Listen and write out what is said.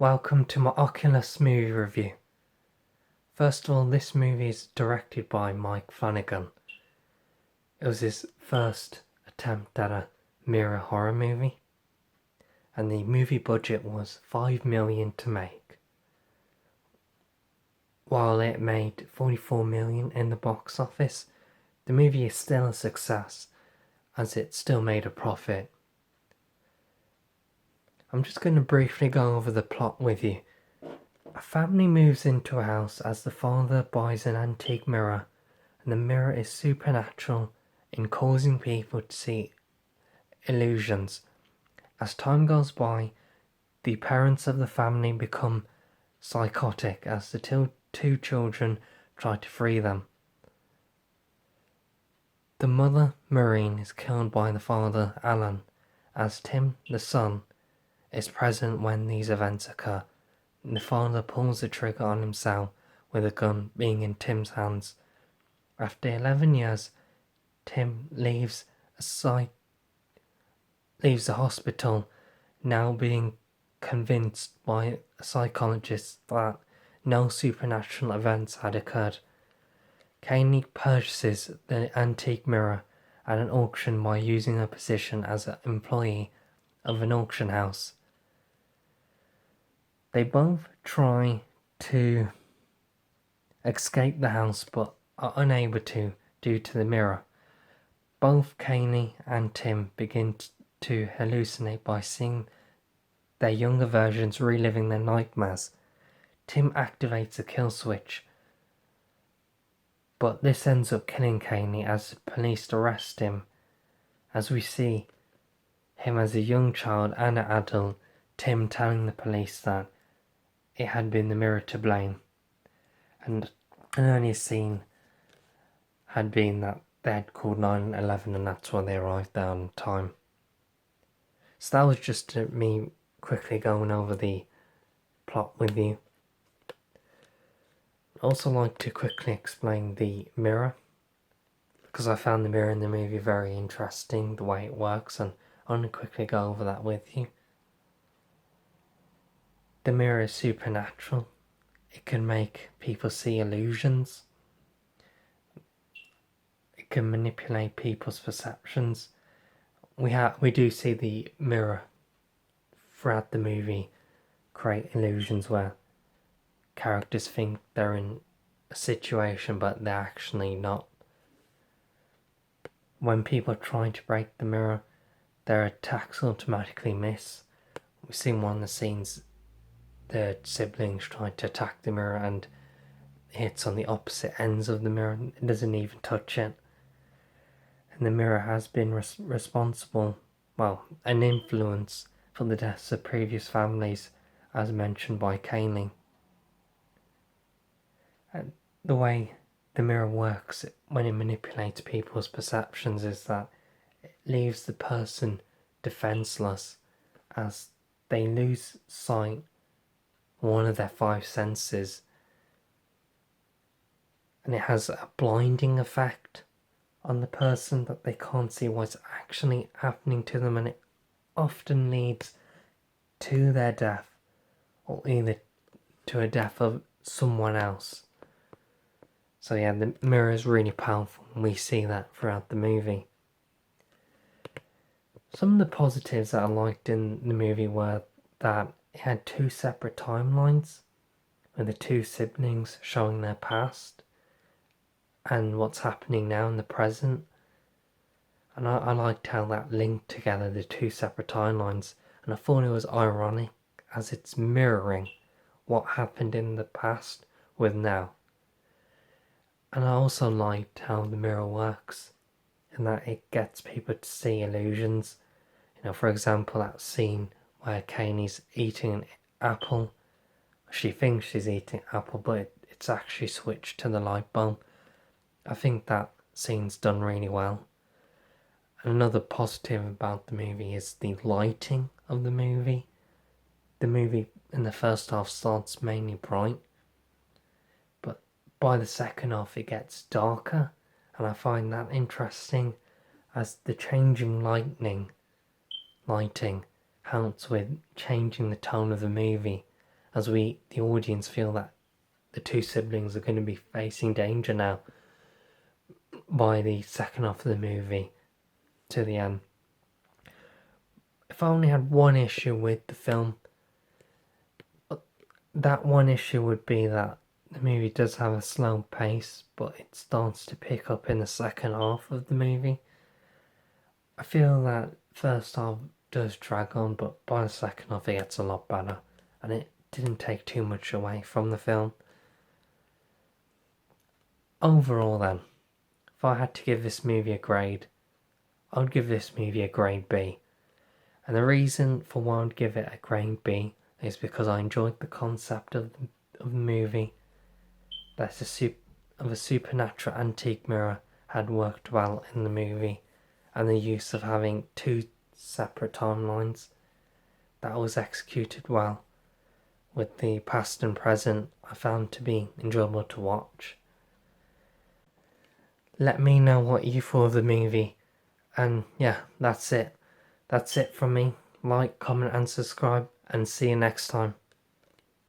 Welcome to my Oculus-Movie review. First of all, this movie is directed by Mike Flanagan. It was his first attempt at a mirror horror movie, and the movie budget was $5 million to make. While it made $44 million in the box office, the movie is still a success, as it still made a profit. I'm just going to briefly go over the plot with you. A family moves into a house as the father buys an antique mirror, and the mirror is supernatural in causing people to see illusions. As time goes by, the parents of the family become psychotic as the two children try to free them. The mother, Maureen, is killed by the father, Alan, as Tim, the son, is present when these events occur. The father pulls the trigger on himself, with a gun being in Tim's hands. After 11 years, Tim leaves the hospital, now being convinced by a psychologist that no supernatural events had occurred. Kaylee purchases the antique mirror at an auction by using her position as an employee of an auction house. They both try to escape the house but are unable to due to the mirror. Both Kaylee and Tim begin to hallucinate by seeing their younger versions reliving their nightmares. Tim activates a kill switch, but this ends up killing Kaylee as the police arrest him, as we see him as a young child and an adult, Tim telling the police that it had been the mirror to blame, and an earlier scene had been that they had called 911 and that's why they arrived there on time. So that was just me quickly going over the plot with you. I'd also like to quickly explain the mirror, because I found the mirror in the movie very interesting, the way it works, and I'm going to quickly go over that with you. The mirror is supernatural. It can make people see illusions. It can manipulate people's perceptions. We do see the mirror throughout the movie create illusions where characters think they're in a situation but they're actually not. When people try to break the mirror, their attacks automatically miss. We've seen one of the scenes, the siblings try to attack the mirror and it hits on the opposite ends of the mirror. It doesn't even touch it. And the mirror has been responsible, an influence for the deaths of previous families, as mentioned by Kaylee. And the way the mirror works when it manipulates people's perceptions is that it leaves the person defenseless as they lose sight, one of their five senses, and it has a blinding effect on the person that they can't see what's actually happening to them, and it often leads to their death, or either to a death of someone else. So yeah, the mirror is really powerful, and we see that throughout the movie. Some of the positives that I liked in the movie were that it had two separate timelines, with the two siblings showing their past and what's happening now in the present. And I liked how that linked together the two separate timelines, and I thought it was ironic as it's mirroring what happened in the past with now. And I also liked how the mirror works, and that it gets people to see illusions. For example, that scene where Kaylee's eating an apple. She thinks she's eating apple, but it's actually switched to the light bulb. I think that scene's done really well. Another positive about the movie is the lighting of the movie. The movie in the first half starts mainly bright, but by the second half it gets darker, and I find that interesting as the changing lighting helps with changing the tone of the movie, as the audience, feel that the two siblings are going to be facing danger now by the second half of the movie to the end. If I only had one issue with the film, that one issue would be that the movie does have a slow pace, but it starts to pick up in the second half of the movie. I feel that first half does drag on, but by the second half it gets a lot better, and it didn't take too much away from the film. Overall then, if I had to give this movie a grade, I would give this movie a grade B. And the reason for why I'd give it a grade B is because I enjoyed the concept of the movie. That a supernatural antique mirror had worked well in the movie, and the use of having two separate timelines, that was executed well. With the past and present, I found to be enjoyable to watch. Let me know what you thought of the movie, and yeah, that's it. That's it from me. Like, comment and subscribe, and see you next time.